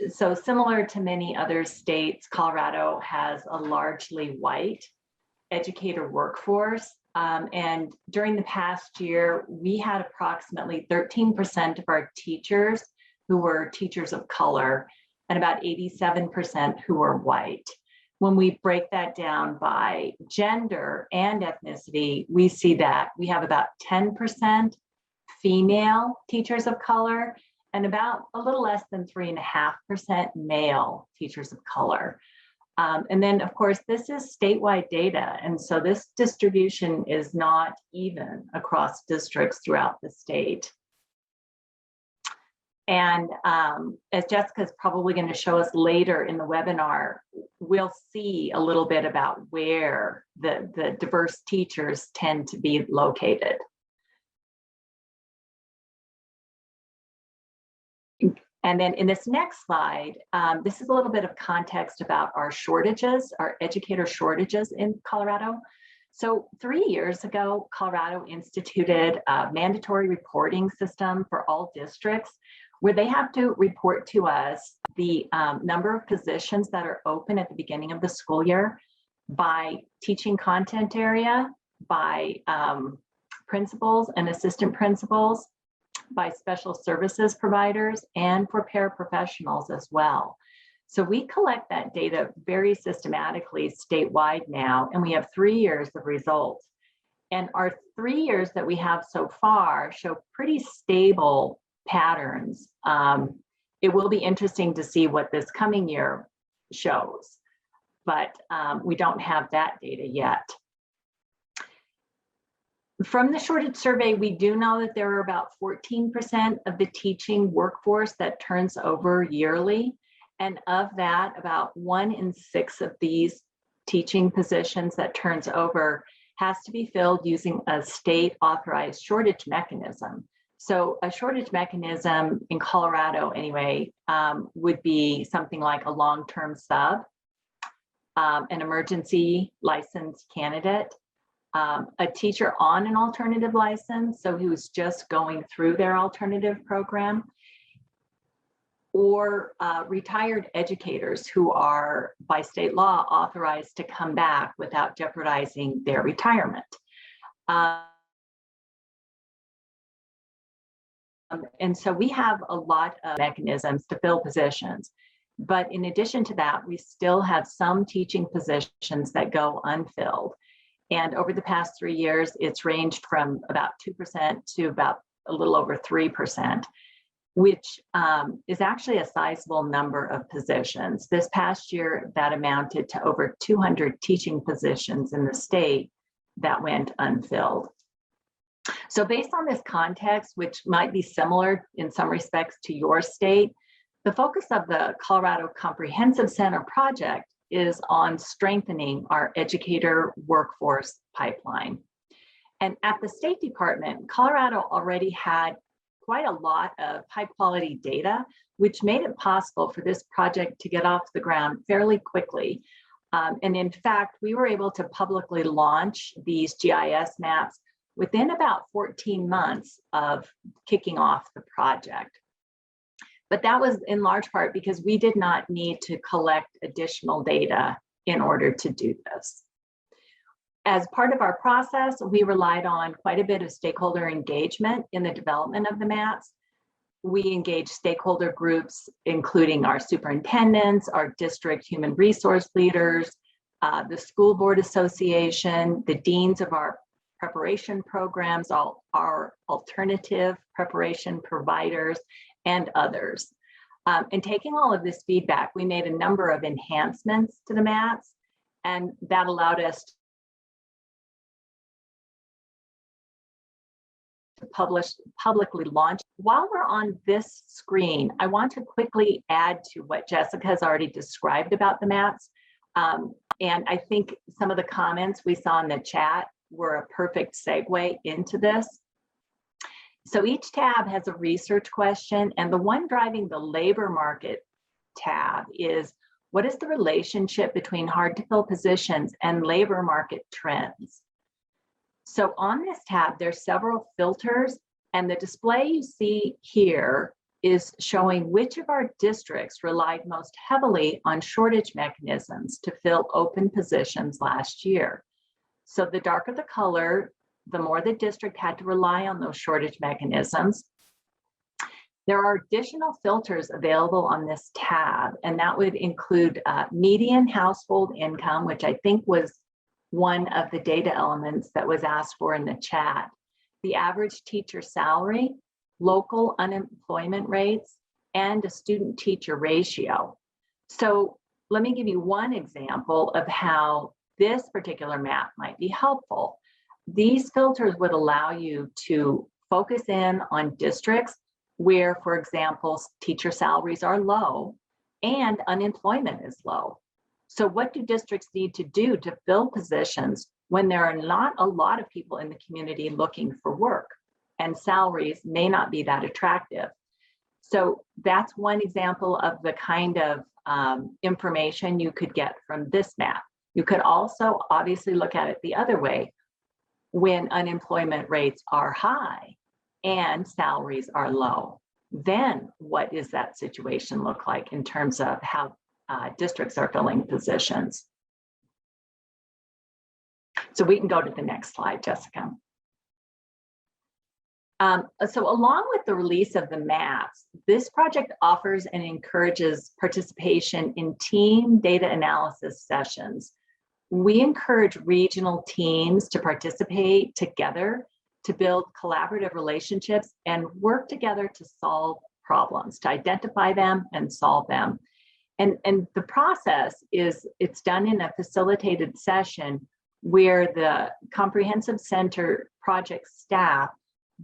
So similar to many other states, Colorado has a largely white educator workforce. And during the past year, we had approximately 13% of our teachers who were teachers of color and about 87% who were white. When we break that down by gender and ethnicity, we see that we have about 10% female teachers of color and about a little less than 3.5% male teachers of color. And then, of course, this is statewide data. And so this distribution is not even across districts throughout the state. And as Jessica is probably going to show us later in the webinar, we'll see a little bit about where the diverse teachers tend to be located. And then in this next slide, this is a little bit of context about our shortages, our educator shortages in Colorado. So 3 years ago, Colorado instituted a mandatory reporting system for all districts where they have to report to us the number of positions that are open at the beginning of the school year by teaching content area, by principals and assistant principals, by special services providers, and for paraprofessionals as well. So we collect that data very systematically statewide now, and we have 3 years of results. And our 3 years that we have so far show pretty stable patterns. It will be interesting to see what this coming year shows, but we don't have that data yet. From the shortage survey, we do know that there are about 14% of the teaching workforce that turns over yearly. And of that, about 1 in 6 of these teaching positions that turns over has to be filled using a state authorized shortage mechanism. So a shortage mechanism in Colorado anyway would be something like a long-term sub, an emergency licensed candidate, a teacher on an alternative license, so who's just going through their alternative program, or retired educators who are by state law authorized to come back without jeopardizing their retirement. And so we have a lot of mechanisms to fill positions. But in addition to that, we still have some teaching positions that go unfilled. And over the past 3 years, it's ranged from about 2% to about a little over 3%, which is actually a sizable number of positions. This past year, that amounted to over 200 teaching positions in the state that went unfilled. So based on this context, which might be similar in some respects to your state, the focus of the Colorado Comprehensive Center project is on strengthening our educator workforce pipeline. And at the State Department, Colorado already had quite a lot of high quality data, which made it possible for this project to get off the ground fairly quickly. And in fact, we were able to publicly launch these GIS maps within about 14 months of kicking off the project. But that was in large part because we did not need to collect additional data in order to do this. As part of our process, we relied on quite a bit of stakeholder engagement in the development of the maps. We engaged stakeholder groups, including our superintendents, our district human resource leaders, the School Board Association, the deans of our preparation programs, all our alternative preparation providers, and others. And taking all of this feedback, we made a number of enhancements to the maps, and that allowed us to publicly launch. While we're on this screen, I want to quickly add to what Jessica has already described about the maps. And I think some of the comments we saw in the chat were a perfect segue into this. So each tab has a research question, and the one driving the labor market tab is, what is the relationship between hard to fill positions and labor market trends? So on this tab, there's several filters, and the display you see here is showing which of our districts relied most heavily on shortage mechanisms to fill open positions last year. So the darker the color, the more the district had to rely on those shortage mechanisms. There are additional filters available on this tab, and that would include median household income, which I think was one of the data elements that was asked for in the chat, the average teacher salary, local unemployment rates, and a student-teacher ratio. So let me give you one example of how this particular map might be helpful. These filters would allow you to focus in on districts where, for example, teacher salaries are low and unemployment is low. So what do districts need to do to fill positions when there are not a lot of people in the community looking for work and salaries may not be that attractive? So that's one example of the kind of information you could get from this map. You could also obviously look at it the other way. When unemployment rates are high and salaries are low, then what does that situation look like in terms of how districts are filling positions? So we can go to the next slide, Jessica. So along with the release of the maps, this project offers and encourages participation in team data analysis sessions. We encourage regional teams to participate together to build collaborative relationships and work together to solve problems, to identify them and solve them. And the process is, it's done in a facilitated session where the Comprehensive Center project staff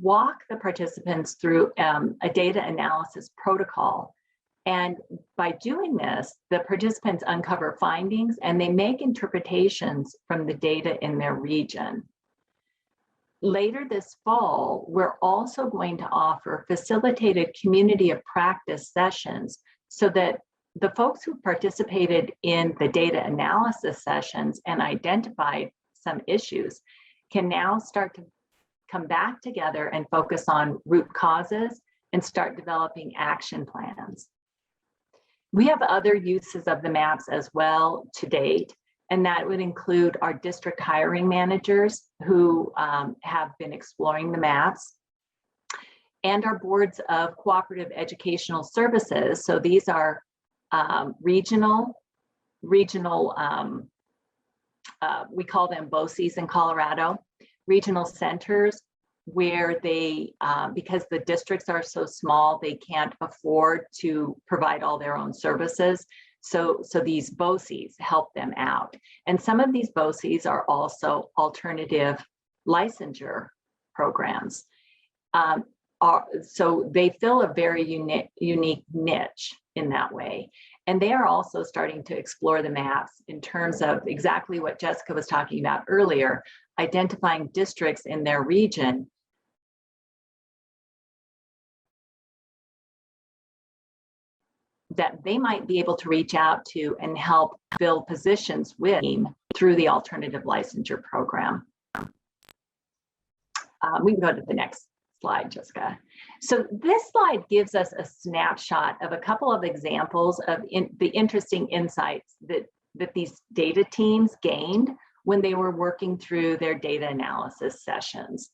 walk the participants through a data analysis protocol. And by doing this, the participants uncover findings and they make interpretations from the data in their region. Later this fall, we're also going to offer facilitated community of practice sessions so that the folks who participated in the data analysis sessions and identified some issues can now start to come back together and focus on root causes and start developing action plans. We have other uses of the maps as well to date, and that would include our district hiring managers who have been exploring the maps, and our boards of cooperative educational services. So these are regional, we call them BOCES in Colorado, regional centers where they, because the districts are so small, they can't afford to provide all their own services. So these BOCES help them out. And some of these BOCES are also alternative licensure programs. So they fill a very unique niche in that way. And they are also starting to explore the maps in terms of exactly what Jessica was talking about earlier, identifying districts in their region that they might be able to reach out to and help fill positions with through the alternative licensure program. We can go to the next slide, Jessica. So this slide gives us a snapshot of a couple of examples of the interesting insights that these data teams gained when they were working through their data analysis sessions.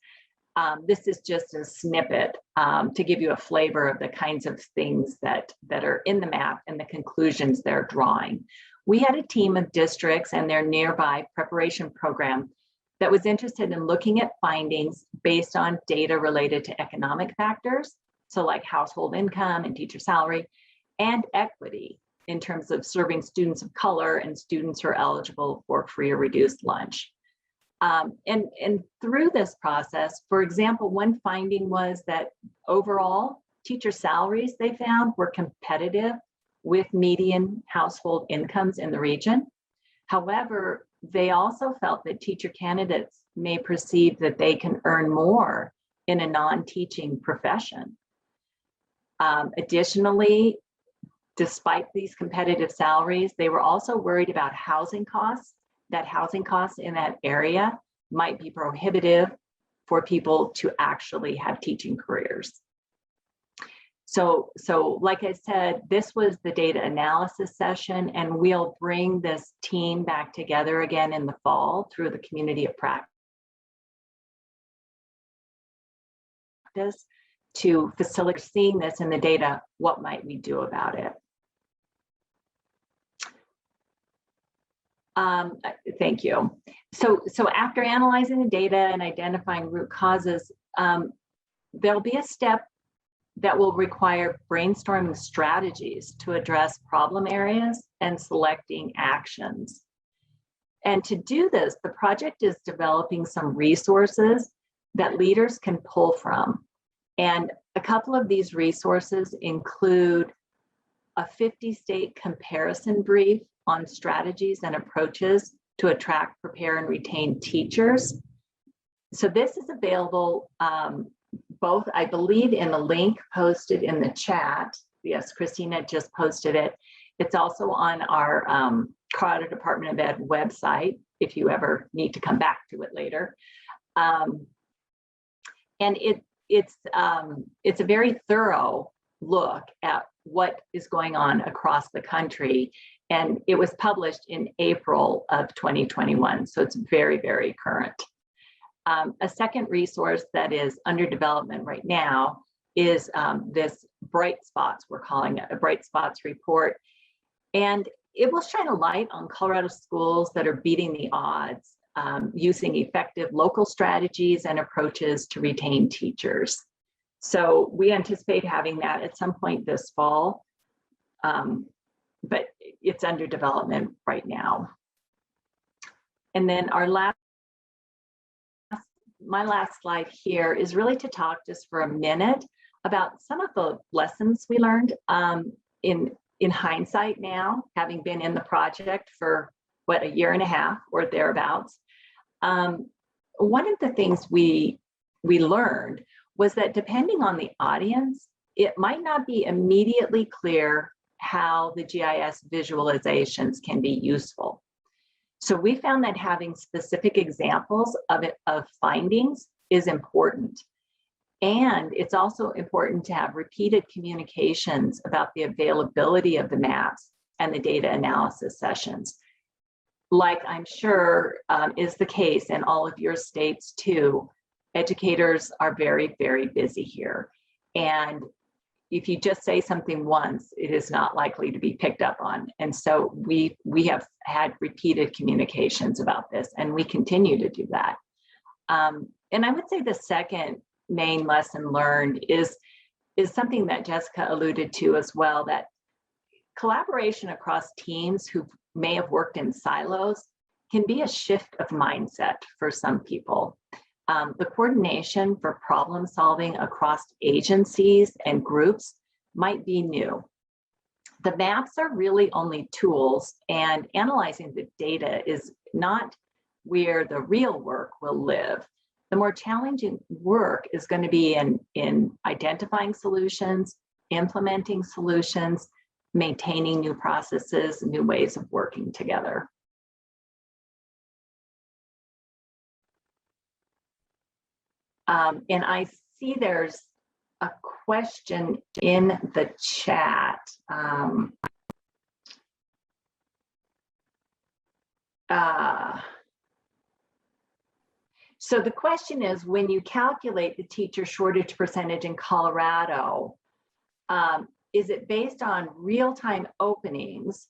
This is just a snippet to give you a flavor of the kinds of things that are in the map and the conclusions they're drawing. We had a team of districts and their nearby preparation program that was interested in looking at findings based on data related to economic factors, so like household income and teacher salary, and equity in terms of serving students of color and students who are eligible for free or reduced lunch. And through this process, for example, one finding was that overall teacher salaries they found were competitive with median household incomes in the region. However, they also felt that teacher candidates may perceive that they can earn more in a non-teaching profession. Additionally, despite these competitive salaries, they were also worried about housing costs, that housing costs in that area might be prohibitive for people to actually have teaching careers. So like I said, this was the data analysis session, and we'll bring this team back together again in the fall through the community of practice to facilitate seeing this in the data. What might we do about it? Thank you. So after analyzing the data and identifying root causes, there'll be a step that will require brainstorming strategies to address problem areas and selecting actions. And to do this, the project is developing some resources that leaders can pull from. And a couple of these resources include a 50-state comparison brief on strategies and approaches to attract, prepare, and retain teachers. So this is available both, I believe, in the link posted in the chat. Yes, Christina just posted it. It's also on our Colorado Department of Ed website, if you ever need to come back to it later. And it's a very thorough look at what is going on across the country. And it was published in April of 2021. So it's very, very current. A second resource that is under development right now is this Bright Spots, we're calling it a Bright Spots report. And it will shine a light on Colorado schools that are beating the odds, using effective local strategies and approaches to retain teachers. So we anticipate having that at some point this fall, but it's under development right now. And then my last slide here is really to talk just for a minute about some of the lessons we learned in hindsight now, having been in the project for what, a year and a half or thereabouts. One of the things we learned was that depending on the audience, it might not be immediately clear how the GIS visualizations can be useful. So we found that having specific examples of findings is important. And it's also important to have repeated communications about the availability of the maps and the data analysis sessions. Like I'm sure is the case in all of your states too, educators are very, very busy here. And if you just say something once, it is not likely to be picked up on. And so we have had repeated communications about this, and we continue to do that. And I would say the second main lesson learned is something that Jessica alluded to as well, that collaboration across teams who may have worked in silos can be a shift of mindset for some people. The coordination for problem solving across agencies and groups might be new. The maps are really only tools, and analyzing the data is not where the real work will live. The more challenging work is going to be in identifying solutions, implementing solutions, maintaining new processes, new ways of working together. And I see there's a question in the chat. So the question is, when you calculate the teacher shortage percentage in Colorado, is it based on real-time openings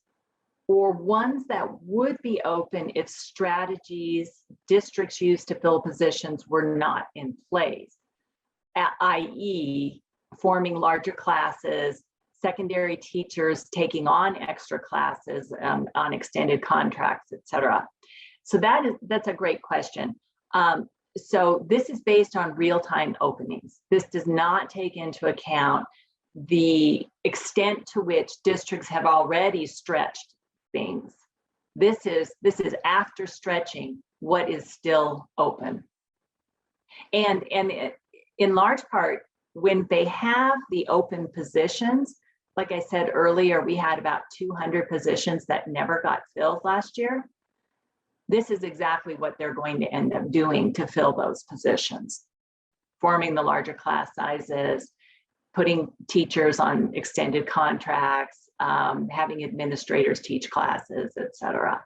or ones that would be open if strategies districts used to fill positions were not in place, i.e. forming larger classes, secondary teachers taking on extra classes on extended contracts, et cetera? So that's a great question. So this is based on real-time openings. This does not take into account the extent to which districts have already stretched things. This is after stretching what is still open. And in large part, when they have the open positions, like I said earlier, we had about 200 positions that never got filled last year. This is exactly what they're going to end up doing to fill those positions, forming the larger class sizes, putting teachers on extended contracts, having administrators teach classes, et cetera.